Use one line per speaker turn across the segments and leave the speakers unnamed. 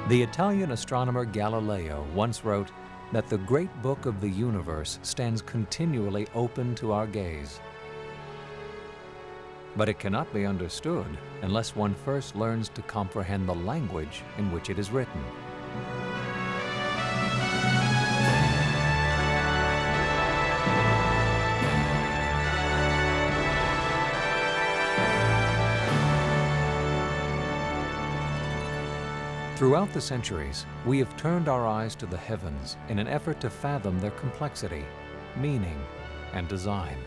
The Italian astronomer Galileo once wrote that the great book of the universe stands continually open to our gaze. But it cannot be understood unless one first learns to comprehend the language in which it is written. Throughout the centuries, we have turned our eyes to the heavens in an effort to fathom their complexity, meaning, and design.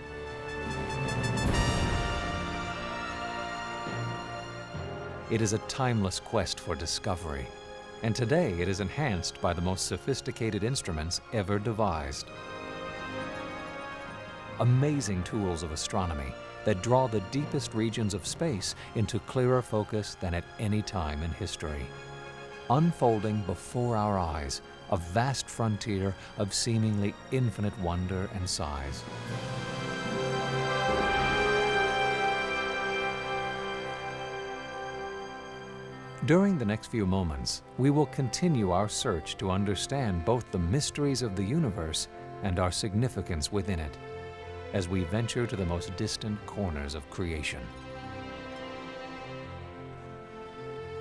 It is a timeless quest for discovery, and today it is enhanced by the most sophisticated instruments ever devised. Amazing tools of astronomy that draw the deepest regions of space into clearer focus than at any time in history. Unfolding before our eyes, a vast frontier of seemingly infinite wonder and size. During the next few moments, we will continue our search to understand both the mysteries of the universe and our significance within it, as we venture to the most distant corners of creation.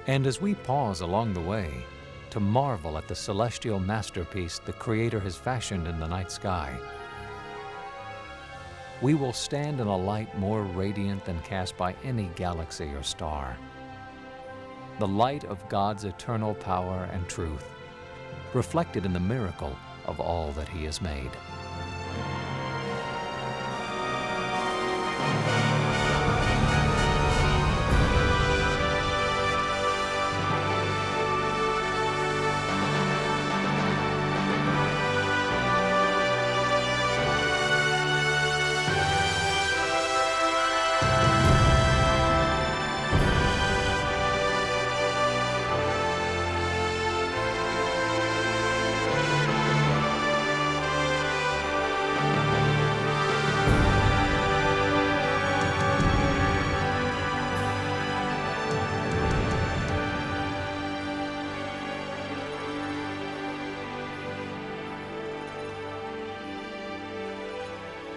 And as we pause along the way to marvel at the celestial masterpiece the Creator has fashioned in the night sky, we will stand in a light more radiant than cast by any galaxy or star. The light of God's eternal power and truth, reflected in the miracle of all that He has made.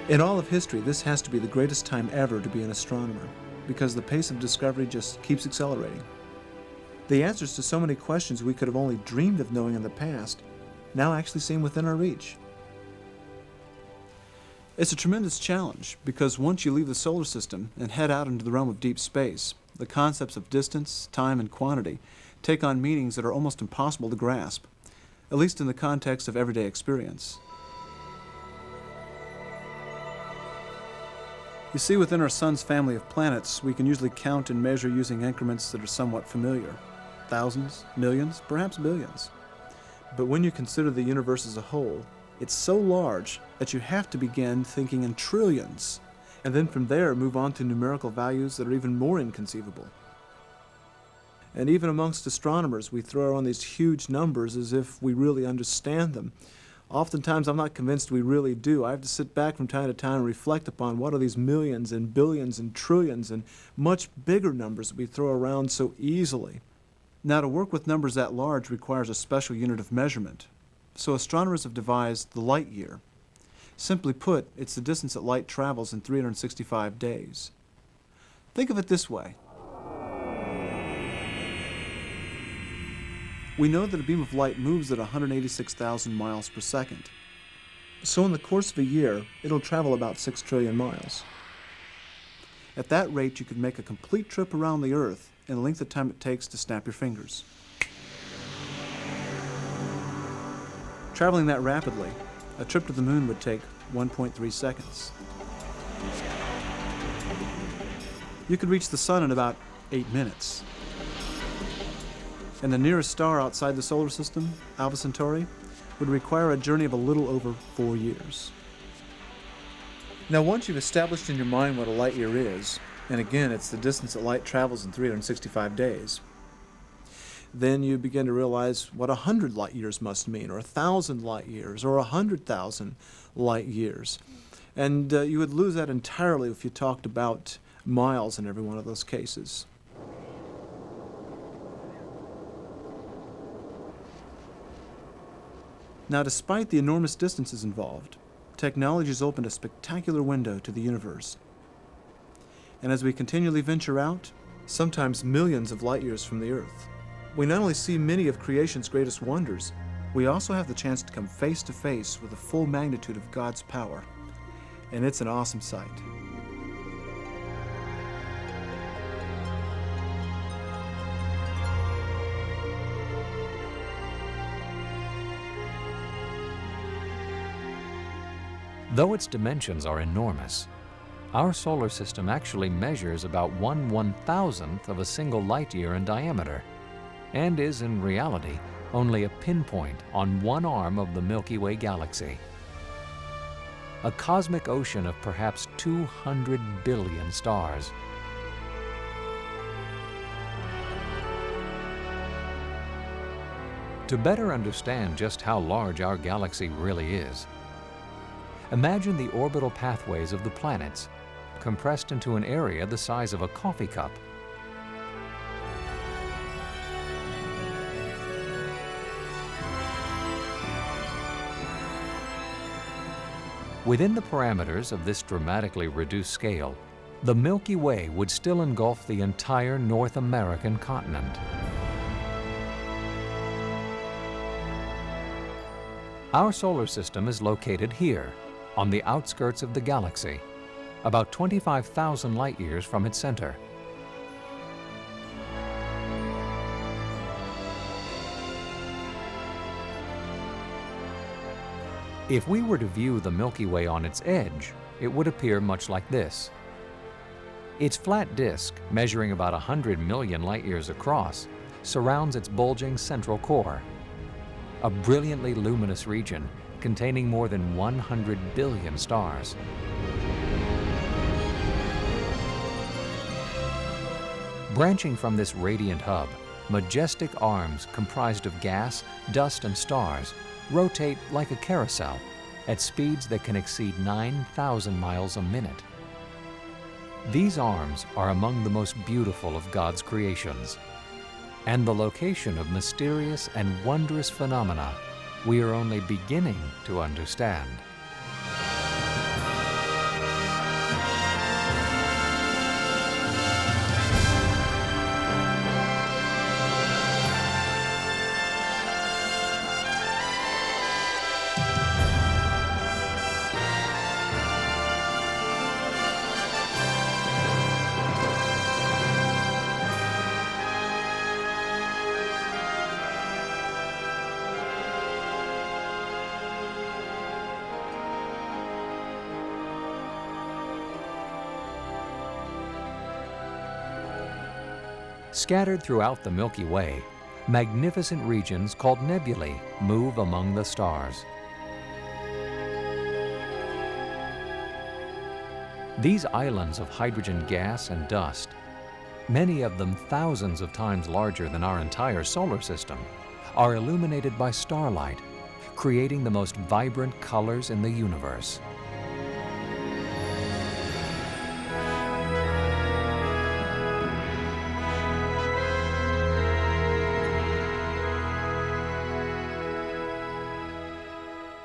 In all of history, this has to be the greatest time ever to be an astronomer, because the pace of discovery just keeps accelerating. The answers to so many questions we could have only dreamed of knowing in the past now actually seem within our reach. It's a tremendous challenge, because once you leave the solar system and head out into the realm of deep space, the concepts of distance, time, and quantity take on meanings that are almost impossible to grasp, at least in the context of everyday experience. You see, within our Sun's family of planets, we can usually count and measure using increments that are somewhat familiar. Thousands, millions, perhaps billions. But when you consider the universe as a whole, it's so large that you have to begin thinking in trillions, and then from there move on to numerical values that are even more inconceivable. And even amongst astronomers, we throw around these huge numbers as if we really understand them. Oftentimes, I'm not convinced we really do. I have to sit back from time to time and reflect upon what are these millions and billions and trillions and much bigger numbers that we throw around so easily. Now, to work with numbers that large requires a special unit of measurement. So astronomers have devised the light year. Simply put, it's the distance that light travels in 365 days. Think of it this way. We know that a beam of light moves at 186,000 miles per second. So in the course of a year, it'll travel about 6 trillion miles. At that rate, you could make a complete trip around the Earth in the length of time it takes to snap your fingers. Traveling that rapidly, a trip to the moon would take 1.3 seconds. You could reach the sun in about 8 minutes. And the nearest star outside the solar system, Alpha Centauri, would require a journey of a little over 4 years. Now, once you've established in your mind what a light year is, and again, it's the distance that light travels in 365 days, then you begin to realize what 100 light years must mean, or 1,000 light years, or 100,000 light years. And you would lose that entirely if you talked about miles in every one of those cases. Now, despite the enormous distances involved, technology has opened a spectacular window to the universe. And as we continually venture out, sometimes millions of light years from the Earth, we not only see many of creation's greatest wonders, we also have the chance to come face to face with the full magnitude of God's power. And it's an awesome sight.
Though its dimensions are enormous, our solar system actually measures about 1/1000th of a single light year in diameter, and is in reality only a pinpoint on one arm of the Milky Way galaxy. A cosmic ocean of perhaps 200 billion stars. To better understand just how large our galaxy really is, imagine the orbital pathways of the planets compressed into an area the size of a coffee cup. Within the parameters of this dramatically reduced scale, the Milky Way would still engulf the entire North American continent. Our solar system is located here, on the outskirts of the galaxy, about 25,000 light-years from its center. If we were to view the Milky Way on its edge, it would appear much like this. Its flat disk, measuring about 100 million light-years across, surrounds its bulging central core, a brilliantly luminous region containing more than 100 billion stars. Branching from this radiant hub, majestic arms comprised of gas, dust, and stars rotate like a carousel at speeds that can exceed 9,000 miles a minute. These arms are among the most beautiful of God's creations, and the location of mysterious and wondrous phenomena we are only beginning to understand. Scattered throughout the Milky Way, magnificent regions called nebulae move among the stars. These islands of hydrogen gas and dust, many of them thousands of times larger than our entire solar system, are illuminated by starlight, creating the most vibrant colors in the universe.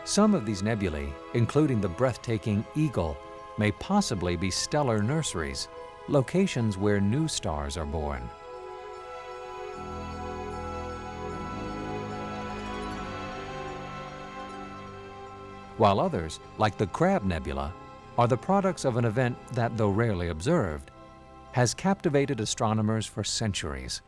Some of these nebulae, including the breathtaking Eagle, may possibly be stellar nurseries, locations where new stars are born. While others, like the Crab Nebula, are the products of an event that, though rarely observed, has captivated astronomers for centuries.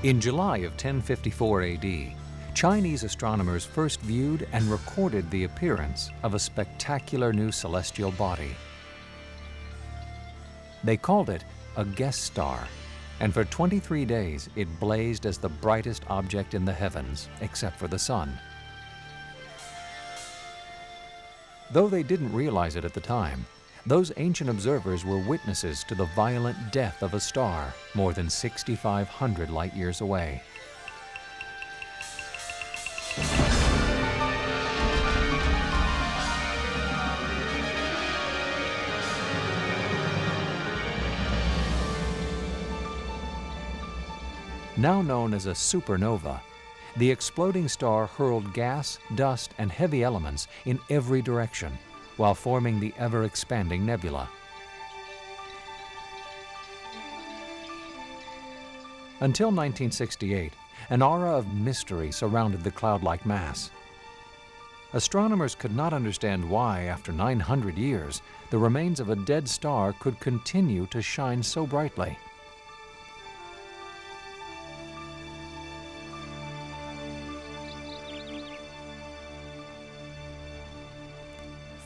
In July of 1054 AD, Chinese astronomers first viewed and recorded the appearance of a spectacular new celestial body. They called it a guest star, and for 23 days it blazed as the brightest object in the heavens, except for the sun. Though they didn't realize it at the time, those ancient observers were witnesses to the violent death of a star more than 6,500 light-years away. Now known as a supernova, the exploding star hurled gas, dust, and heavy elements in every direction while forming the ever-expanding nebula. Until 1968, an aura of mystery surrounded the cloud-like mass. Astronomers could not understand why, after 900 years, the remains of a dead star could continue to shine so brightly.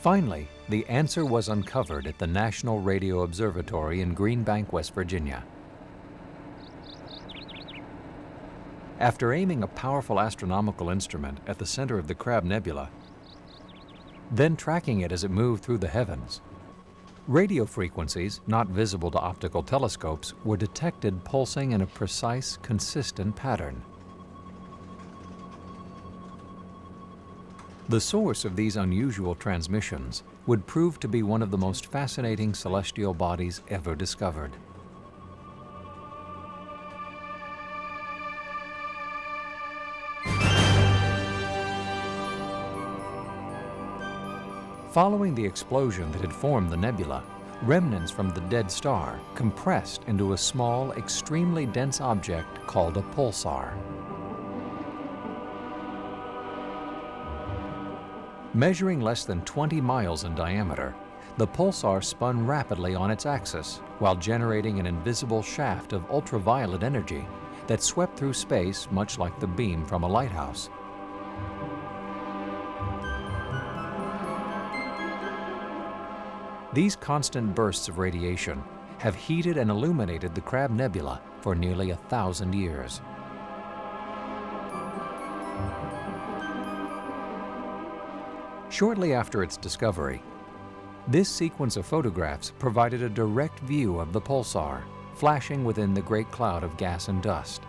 Finally, the answer was uncovered at the National Radio Observatory in Green Bank, West Virginia. After aiming a powerful astronomical instrument at the center of the Crab Nebula, then tracking it as it moved through the heavens, radio frequencies, not visible to optical telescopes, were detected pulsing in a precise, consistent pattern. The source of these unusual transmissions would prove to be one of the most fascinating celestial bodies ever discovered. Following the explosion that had formed the nebula, remnants from the dead star compressed into a small, extremely dense object called a pulsar. Measuring less than 20 miles in diameter, the pulsar spun rapidly on its axis while generating an invisible shaft of ultraviolet energy that swept through space much like the beam from a lighthouse. These constant bursts of radiation have heated and illuminated the Crab Nebula for nearly 1,000 years. Shortly after its discovery, this sequence of photographs provided a direct view of the pulsar, flashing within the great cloud of gas and dust.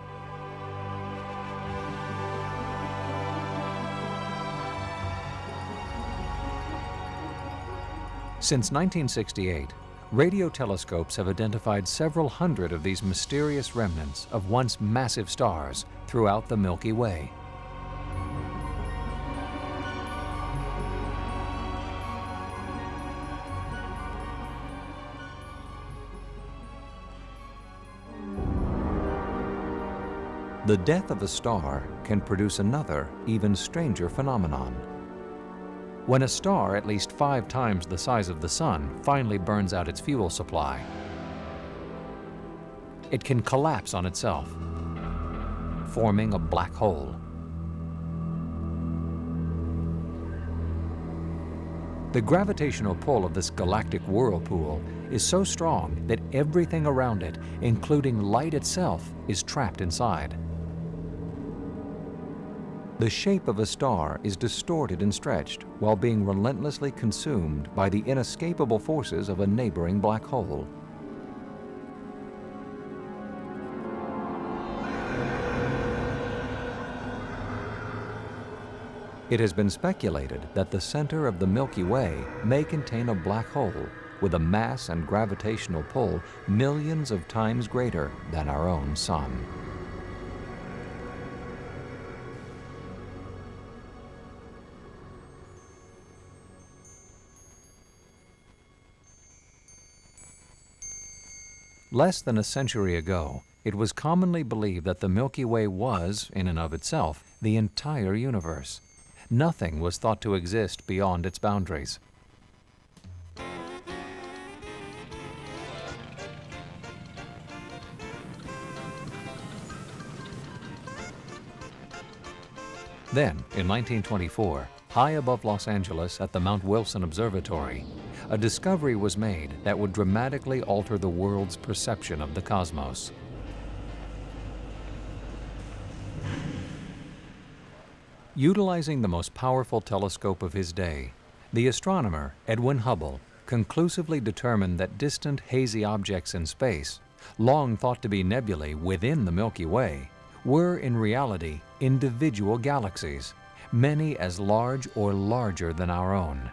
Since 1968, radio telescopes have identified several hundred of these mysterious remnants of once massive stars throughout the Milky Way. The death of a star can produce another, even stranger phenomenon. When a star at least 5 times the size of the Sun finally burns out its fuel supply, it can collapse on itself, forming a black hole. The gravitational pull of this galactic whirlpool is so strong that everything around it, including light itself, is trapped inside. The shape of a star is distorted and stretched while being relentlessly consumed by the inescapable forces of a neighboring black hole. It has been speculated that the center of the Milky Way may contain a black hole with a mass and gravitational pull millions of times greater than our own Sun. Less than a century ago, it was commonly believed that the Milky Way was, in and of itself, the entire universe. Nothing was thought to exist beyond its boundaries. Then, in 1924, high above Los Angeles at the Mount Wilson Observatory, a discovery was made that would dramatically alter the world's perception of the cosmos. Utilizing the most powerful telescope of his day, the astronomer Edwin Hubble conclusively determined that distant hazy objects in space, long thought to be nebulae within the Milky Way, were in reality individual galaxies, many as large or larger than our own.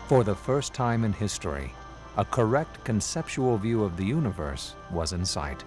For the first time in history, a correct conceptual view of the universe was in sight.